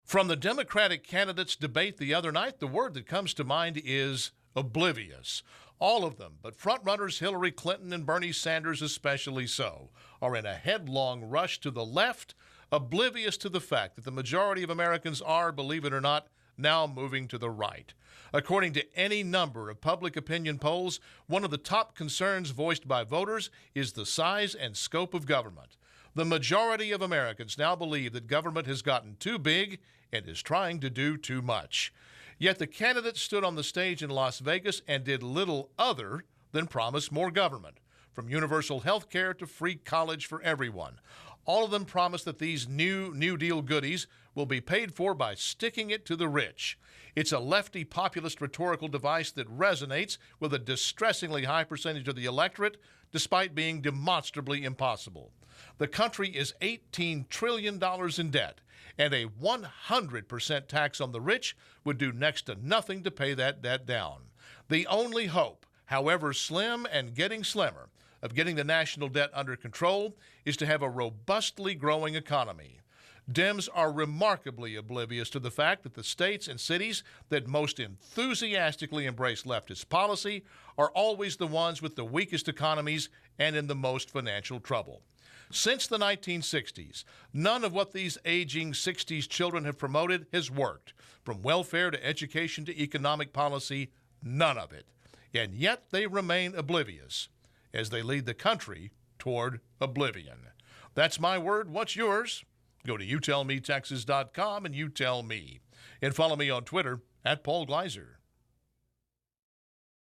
From the Democratic candidates' debate the other night, the word that comes to mind is oblivious. All of them, but frontrunners Hillary Clinton and Bernie Sanders especially so, are in a headlong rush to the left, oblivious to the fact that the majority of Americans are, believe it or not, now moving to the right. According to any number of public opinion polls, one of the top concerns voiced by voters is the size and scope of government. The majority of Americans now believe that government has gotten too big and is trying to do too much. Yet the candidates stood on the stage in Las Vegas and did little other than promise more government, from universal health care to free college for everyone. All of them promised that these New Deal goodies will be paid for by sticking it to the rich. It's a lefty populist rhetorical device that resonates with a distressingly high percentage of the electorate, despite being demonstrably impossible. The country is $18 trillion in debt, and a 100% tax on the rich would do next to nothing to pay that debt down. The only hope, however slim and getting slimmer, of getting the national debt under control is to have a robustly growing economy. Dems are remarkably oblivious to the fact that the states and cities that most enthusiastically embrace leftist policy are always the ones with the weakest economies and in the most financial trouble. Since the 1960s, none of what these aging 60s children have promoted has worked. From welfare to education to economic policy, none of it. And yet they remain oblivious as they lead the country toward oblivion. That's my word. What's yours? Go to youtellmetexas.com and you tell me. And follow me on Twitter @PaulGleiser.